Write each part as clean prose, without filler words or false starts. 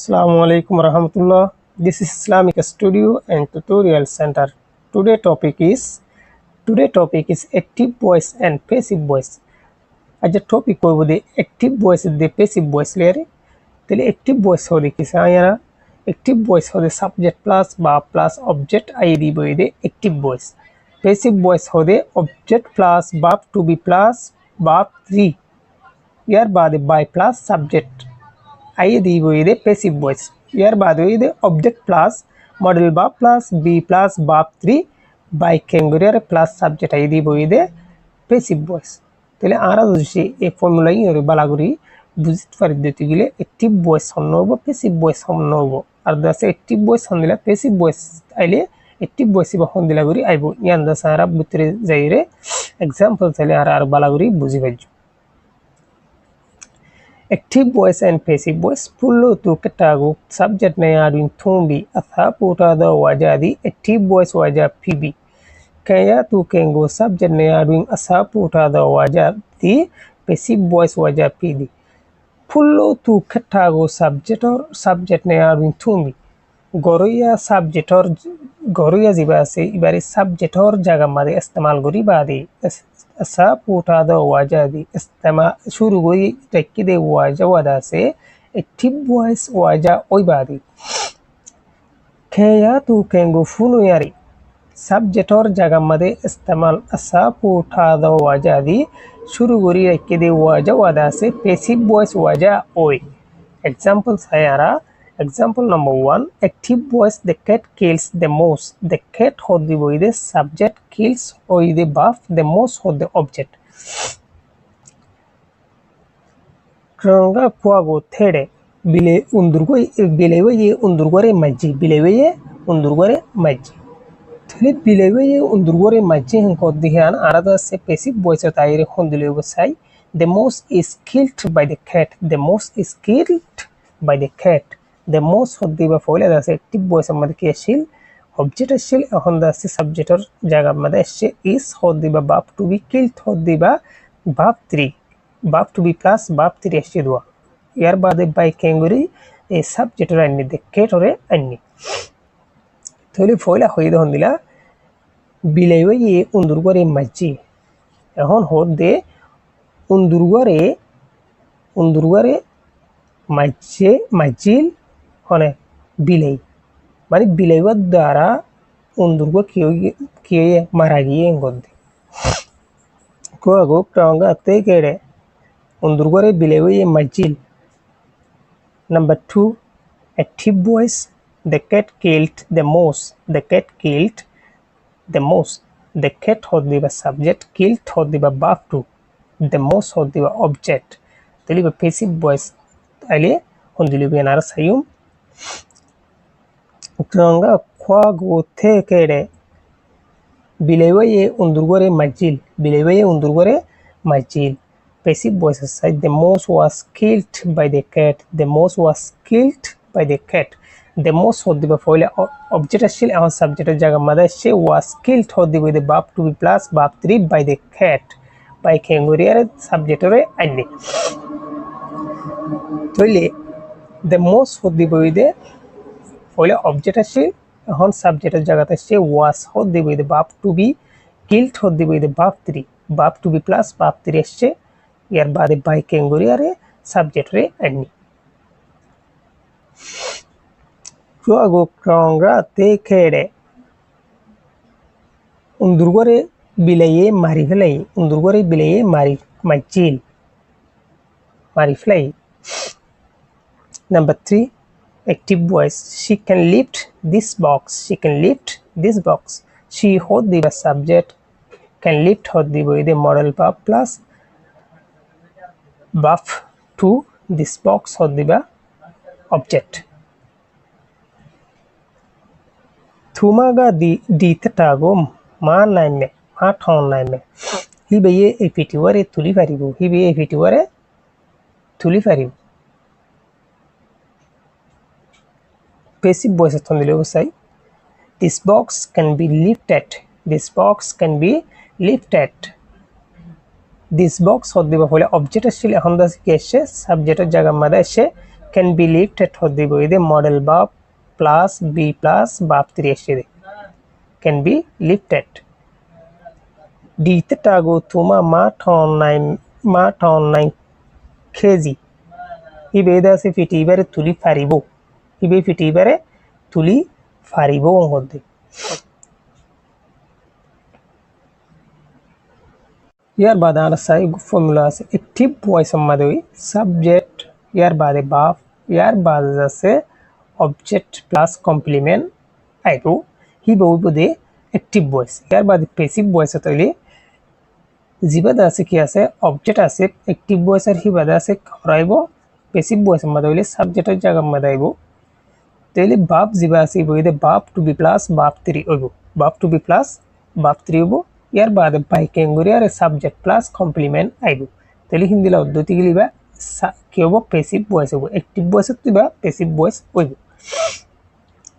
Assalamu alaikum warahmatullah. This is Islamic Studio and Tutorial Center. Today topic is active voice and passive voice. आज topic को बोले active voice दे passive voice ले रहे. तेरे active voice हो दे किसे आया ना? Active voice हो दे subject plus verb plus object id बोले दे active voice. Passive voice हो दे object plus verb to be plus verb 3. यार बाद by plus subject. आइए दी हुई दे पैसिव वॉइस यार बाद हुई दे object plus modal verb plus be plus verb 3 by कैंगुरियर प्लस सब्जेक्ट आइए दी हुई दे पैसिव वॉइस तेले आरा दोषी ए फॉर्मूला ही और बालागुरी बुझित पर देती गिले एक्टिव वॉइस होन्नोबो पैसिव वॉइस होन्नोबो और दसे एक्टिव वॉइस होन्दिला पैसिव वॉइस आइले एक्टिव वॉइस बा होन्दिला गुरी आइबो यान दसारा बुतरे जाइरे एग्जांपल तेले आरा बालागुरी बुझि बज्जु Active voice and passive voice pullo tu ketago subject na yadwin thumbi atha puta da wajadi active voice waja pb kaya tu kengo subject na yadwin asa puta da wajadi passive voice waja pd pullo tu ketago subject na yadwin thumbi goroya jiba se ibare subject or jaga made istemal gori bade asa puta da wajadi istema shuru gori takkide waja wada se active voice waja oi badi kaya tu kengo funu yari subject or jaga made istemal asa puta da wajadi shuru gori takkide waja wada se passive voice waja oi examples hayara example number 1 active voice the cat kills the mouse the cat hold the boy the subject kills or the buff the mouse hold the object kranga kwago thede bile ye undurgore majji bilewe undurgore majji thele bilewe undurgore majji han ko dihan arada se passive voice taire hondile sai the mouse is killed by the cat the mouse is killed by the cat the mouse hoddi ba fole da active voice amad ke shil object shil ehon da subject or jaga made she is hoddi ba verb to be killed hoddi ba verb to be plus verb 3 she dua yar bade by kenguri e subject or anni de cat ore anni thole fole hoida hondila bilewe ye undurgore majji ehon hodde undurgore majjil होने बिलाई माने बिलाईवा द्वारा उन्दुर्गो किए मारा गए इंगोंदे को अगो प्रंगा ते केड़े उन्दुर्गो रे बिलाईवा ये मजिल number 2 active voice the cat killed the mouse the cat killed the mouse the cat होत दिबा subject killed होत दिबा verb 2 the mouse होत दिबा object तलिबा passive voice आले होंदिलिबा नारा सायुम kranga kwago thekere bilewe undurgore majil passive voice said the mouse was killed by the cat the mouse was killed by the cat the mouse hodiba foile object shil and subject jaga mada she was killed hodiba the verb to be plus verb 3 by the cat by kenguriare subject re anni toile the mouse hodiba the foile object আসে এখন সাবজেক্টের জায়গাতে সে was হদ দেবে the verb to be killed হদ দেবে the verb to be plus verb 3 আসছে এর বাদে by ক্যাঙ্গুরি আরে সাবজেক্ট রে আনি জোগো ক্রংরা তে খেড়ে উন্দুরগরে বিলাইয়ে মারি ফেলাই উন্দুরগরে বিলাইয়ে মারিল মারি ফেলাই number 3 active voice she can lift this box she hold the subject can lift hold the modal verb plus buff to this box hold the object thumaga di tatago ma naime ma thon naime hibe epitiware tuli paribo hibe epitiware tuli paribo passive voice thondile sai this box can be lifted this box hodiba fole object shil ehon da ke she subject jaga mada she can be lifted হতে বইদে model verb plus b plus verb 3 এসে can be lifted দিতে টাগো তোমা মা ঠন নাই খেজি ইবেদা সে ফিটিবারে তুলি ফারিবো ইবে ফিটিবারে তুলি ফারিবো হতে ইয়ার বাদে আর সাই ফর্মুলা আছে অ্যাক্টিভ ভয়েস মধ্যে সাবজেক্ট ইয়ার বাদে verb ইয়ার বাদে আছে অবজেক্ট প্লাস কমপ্লিমেন্ট আইবো হিবো বদে অ্যাক্টিভ ভয়েস ইয়ার বাদে প্যাসিভ ভয়েস তৈলি জিবাদা আছে কি আছে অবজেক্ট আছে অ্যাক্টিভ ভয়েস আর হিবাদা আছে করাইবো প্যাসিভ ভয়েস মধ্যে হইলে সাবজেক্টের জায়গা মধ্যে আইবো তাইলে verb জিবা আছে বইদে verb to be plus verb 3 হইবো verb to be plus verb 3 হইবো ইয়ার বাদে বাই ক্যাঙ্গুরি আর সাবজেক্ট প্লাস কমপ্লিমেন্ট আইবো তাহলে হিন্দিলা পদ্ধতি গলিবা কি হবো প্যাসিভ ভয়েস হবো অ্যাক্টিভ ভয়েস তুইবা প্যাসিভ ভয়েস হইবো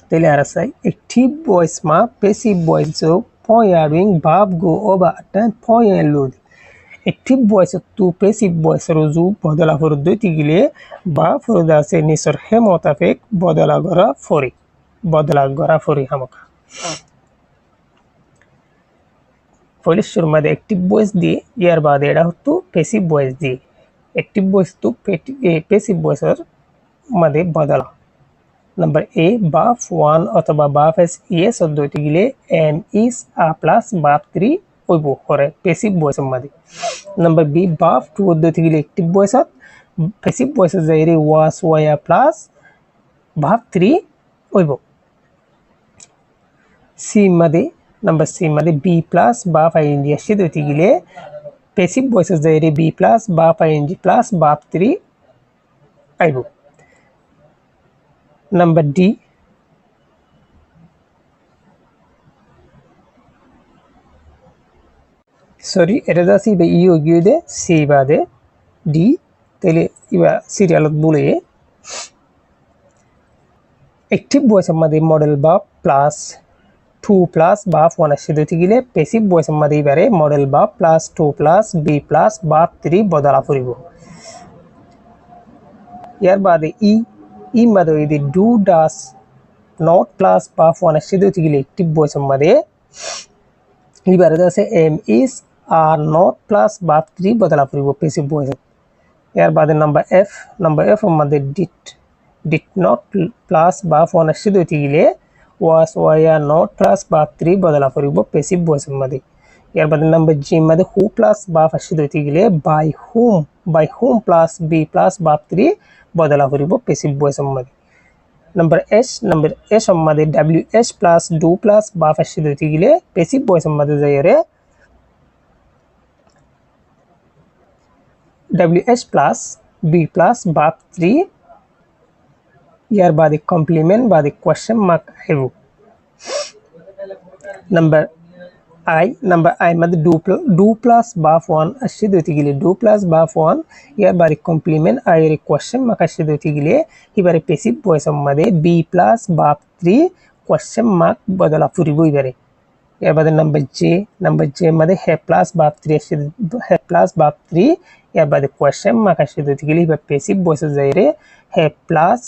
তাহলে আর আছে অ্যাক্টিভ ভয়েস মা প্যাসিভ ভয়েস যো পয়ারিং ভাব গো ওবা টাইম পয়েন লোড active voice to passive voice রুজু বদলা পদ্ধতি গিলে বা ফরদা আছে নিসর হে মোতাবেক বদলা গরা ফরি হামকা পলিশ শুরু মধ্যে অ্যাক্টিভ ভয়েস দিয়ে ইয়ার বাদে এটা হতো প্যাসিভ ভয়েস দিয়ে অ্যাক্টিভ ভয়েস টু প্যাসিভ ভয়েসের মধ্যে বদলা নাম্বার এ verb 1 অথবা verb s es পদ্ধতি গিলে am is a plus verb 3 হইব করে প্যাসিভ ভয়েসের মধ্যে নাম্বার বি verb 2 পদ্ধতি গিলে অ্যাক্টিভ ভয়েসত প্যাসিভ ভয়েসের জায়গায় was were plus verb 3 হইব সি মধ্যে নাম্বার সি মধ্যে বি প্লাস verb ing আসছে পদ্ধতি গিলে প্যাসিভ ভয়েসের জায়গায় B plus verb ing plus verb 3 আইব number D sorry এটা দাসি বে ইও গিয়ে সি বাদে ডি তাহলে ইবা সিরিয়ালত বলে অ্যাক্টিভ ভয়েস মধ্যে model verb plus 2 plus verb 1 আসে দিতে গেলে প্যাসিভ ভয়েস মধ্যে এবারে model verb plus 2 plus b plus verb 3 বদলা করিব ইয়ার বাদে ই মধ্যে যদি do does not plus verb 1 আসে দিতে গেলে অ্যাক্টিভ ভয়েস মধ্যে এবারে আছে am is are not plus verb 3 বদলা করিব প্যাসিভ ভয়েস ইয়ার বাদে নাম্বার এফ মধ্যে ডিড নট প্লাস verb 1 আসে দিতে গেলে was were not plus verb 3 বদলা করিব প্যাসিভ ভয়েসের মধ্যে ইয়ার বাদে নাম্বার জি মধ্যে হু প্লাস verb আসে দিতে গেলে by whom plus B plus verb 3 বদলা করিব প্যাসিভ ভয়েসের মধ্যে নাম্বার এস মধ্যে wh plus do plus verb আসে দিতে গেলে প্যাসিভ ভয়েসের মধ্যে যাইরে wh plus B plus verb 3 ইয়ার বাদে কমপ্লিমেন্ট বাদে কোয়েশ্চন মার্ক আইব নাম্বার আই মধ্যে ডু প্লাস verb 1 আসে দিতে গেলে ডু প্লাস verb 1 ইয়ার বাদে কমপ্লিমেন্ট আর এর কোয়েশ্চন মার্ক আসে দিতে গেলে এবারে প্যাসিভ ভয়েসের মধ্যে B plus verb 3 question mark বদলা করিব এবারে ইয়ার বাদে নাম্বার জে মধ্যে হে প্লাস verb 3 আসে হে প্লাস verb 3 ইয়ার বাদে কোয়েশ্চন মার্ক আসে দিতে গেলে এবারে প্যাসিভ ভয়েসের যাইরে হে plus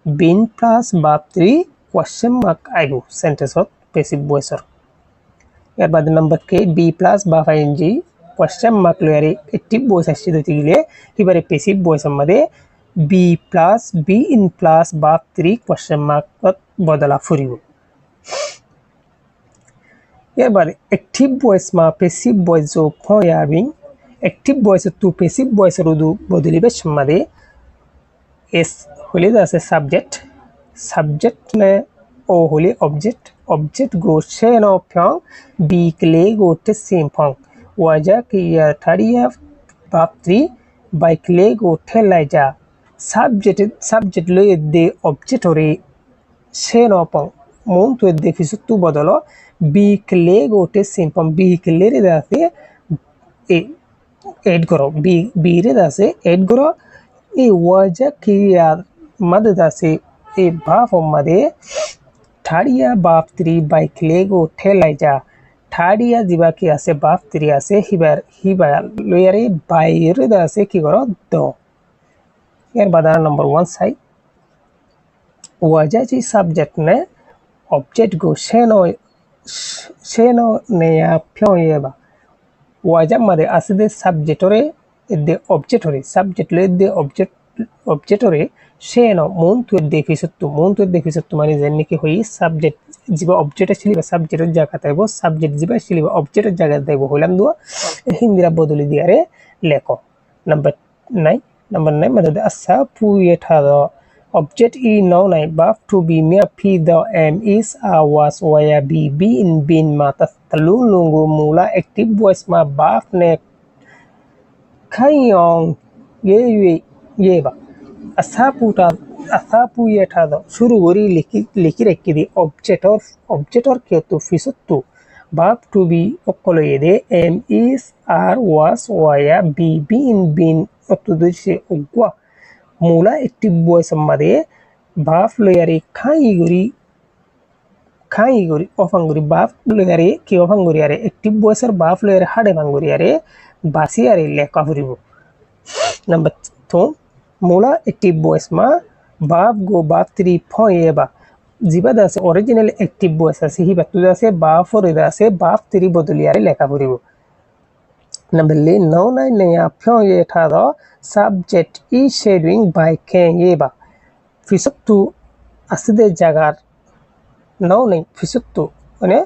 been plus verb 3 question mark আইব সেন্টেন্সত প্যাসিভ ভয়েসর ইয়ার বাদে নাম্বার কে be plus verb ing question mark লয়ারে অ্যাক্টিভ ভয়েস আসছে দিতে গেলে এবারে প্যাসিভ ভয়েসের মধ্যে B plus being plus verb 3 question mark বদলা করিব ইয়ার বাদে অ্যাক্টিভ ভয়েস মা প্যাসিভ ভয়েস যো ফয়ারিং অ্যাক্টিভ ভয়েস টু প্যাসিভ ভয়েসের বদলিবে মধ্যে এস হলে আছে সাবজেক্ট নে ও হলে অবজেক্ট গো সে ন ফং বি ক্লে গো তে সেম ফং ওয়াজা কি থারিয়া verb 3 বাই ক্লে গো ঠেলাই যা সাবজেক্ট লয়ে দে অবজেক্ট হরে সে ন ফং মন তো দে ফিসু বদলো বি ক্লে গো তে সেম ফং বি ক্লে রে দাসে এড করো বি রে দাসে এড করো এই ওয়াজা কি মধ্যে আছে এই verb মধ্যে থারিয়া verb 3 বাই ক্লে গো ঠেলাই যা থারিয়া দিবা কি আছে verb 3 আছে হিবার লয়ারে বাইরে আছে কি করো দ এর বাদে number 1 Sai wajaji subject ne object go sheno ne ya pyongyeba wajam made aside subjectore de objectore subject le de objectore sheno muntu de fisuttu mani jenni ki hoyi subject jiba object chili ba subject er jaga taibo subject jiba chili ba object er jaga taibo holam dua hindira bodoli diare leko number 9 made asapu yethado object e now nai baf to be me p the m is a was waya b in bin mata talulungu mula active voice ma baf ne kayong yeba asapu yethado shuru gori liki rekidi object or ketu fisuttu baf to be okoloyede m is r was waya b in bin otudushe ogwa mula active voice made baf loyari kai gori ofangori baf loyari ki ofangori are active voice er baf loyari hade bangori are basi are leka huribo number 2 mula active voice ma baf go baf 3 poyeba jiba dase original active voice ase hi batu dase baf or dase baf 3 bodoli are leka huribo number 9 ne ya phyon ye tha do subject is shadowing by ken yeba fisuktu aside jagar now nei fisuktu ane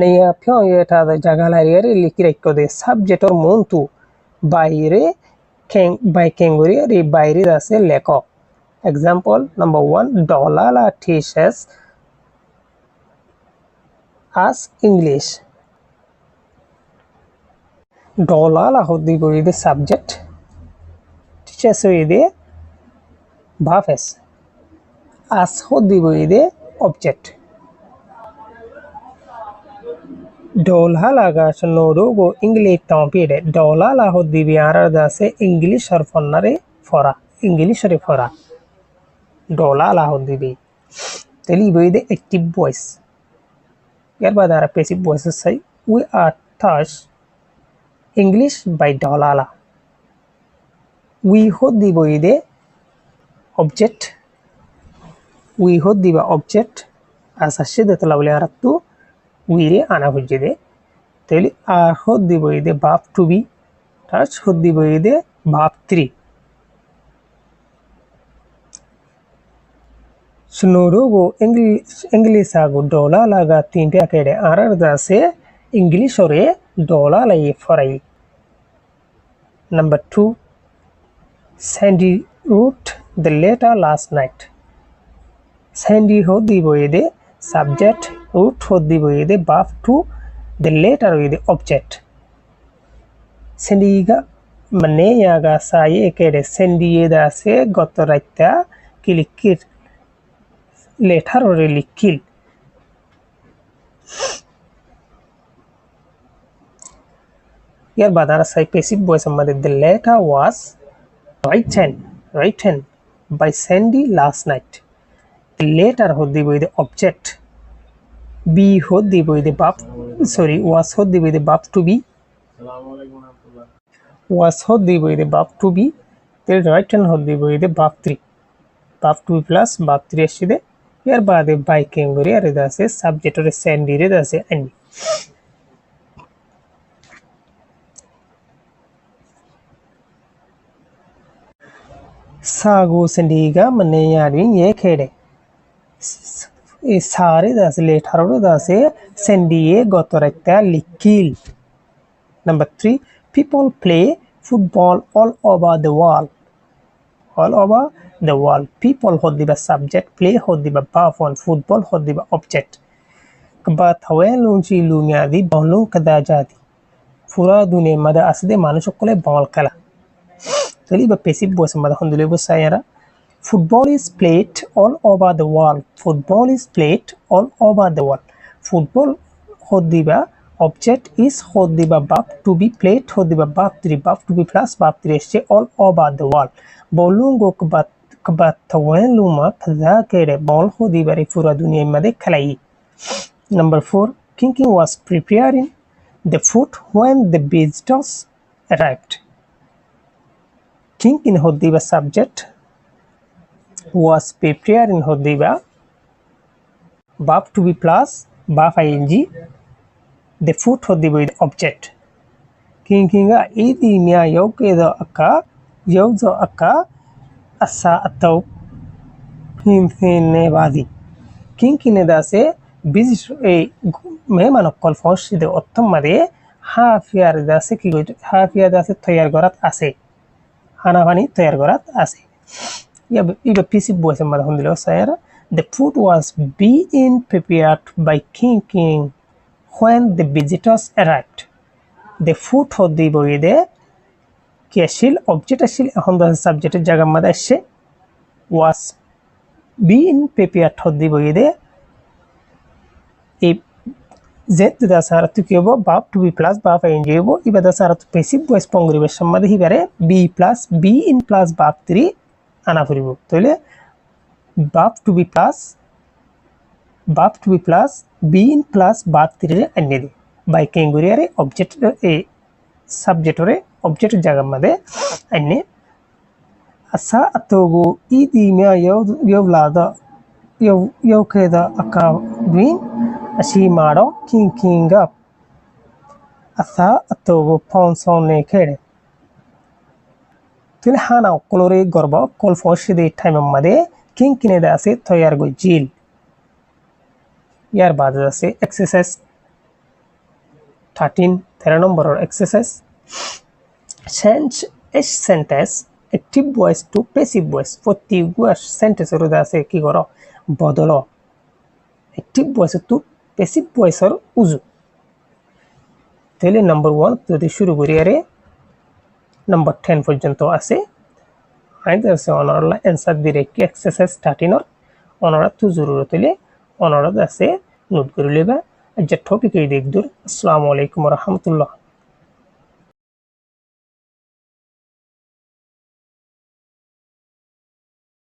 ne ya phyon ye tha do jagala re likireko de subject or muntu baire by kengori re baire ase leko example number 1 dolala teaches us english dolala hodi boy the subject teaches the bafes as hodi boy the object dolala ga sonodo go english tampide dolala hodi biara da se english or fonare fora english or fora dolala hodi bi teli boy the active voice yar badara passive voices say we are touched english by dolala we hodi boy the object we hodi ba object as ashide talawle arattu we ana hujjede teli are hodi boy the baf to be touch hodi boy the baf 3 sunodogo english ago dolala ga tinte akede arar da se english ore dolala ye forai number 2 Sandy wrote the letter last night Sandy hodi boy the subject root hodi boy the baf to the letter with the object Sandy ga mane yaga saye kede Sandy da se gotoraita kilikir letter or likil here badara sai passive voice amade the letter was written by Sandy last night the letter hodi boy the object b hodi boy the baf was hodi boy the baf to be was hodi boy the baf to be the written hodi boy the baf 3 baf 2 plus baf 3 ashide here bade by kengori are da se subject or Sandy re da se ani sago sendiga mane yarin ye khede sare da se letter da se sendiye gotorekta likil number 3 people play football all over the world people hodiba subject play hodiba baf on football hodiba object kba thawelunchi lunyadi bolu kadajadi fura dune mada asde manushokole ball kala teliba passive voice mada hondule sayara football is played all over the world football hodiba object is hodiba baf to be played hodiba baf 3 baf to be plus baf 3 esche all over the world bolungo kba taweluma kaza kere ball hodiba re pura duniya made khalai number 4 Kinking was preparing the food when the visitors arrived Kinking hodiba subject was preparing hodiba verb to be plus verb ing. The foot of the object. Kinkinga idi mia yokedo aka yozo aka asa atau hinfine badi. Kinkine dase bizis a memano kolfosh de ottomade half year dase ki half year dase toyar gorat ase. Hanavani toyar gorat ase. Iba PC boys mada hundilo sayara. The food was being prepared by King when the visitors arrived. The food hoddi boyide keshil object ashil honda subject jaga mada she was being prepared hoddi boyide a z da saratu kebo verb to be plus verb ing bo iba da saratu passive voice pongribe sammade hibare be plus be in plus verb 3 ana furibo tole verb to be plus be in plus verb 3 annede by kenguriare object a subject ore object jaga made anne asa atogo idi mea yovlada yokeda aka green ashi mado kinkinga asa atogo ponsone kede tilhana kolore gorba kol foshide time made kinkine da ase toyar go jil यार बाद से exercise 13 13 number or exercise. Change a sentence active voice to passive voice. প্রত্যেকবার sentence এর দাসে কি করো বদলো active voice to passive voice এর উজু তাহলে নাম্বার 1 যদি শুরু করি আরে নাম্বার 10 পর্যন্ত আছে আইদার সে অনরলা অ্যানসার দিরে কি এক্সারসাইজ 13 অর অনরা তো জরুরত হলে অনরা দাসে নোট করে লেবা যে টপিক এই দেখদুর আসসালামু আলাইকুম ওয়া রাহমাতুল্লাহ।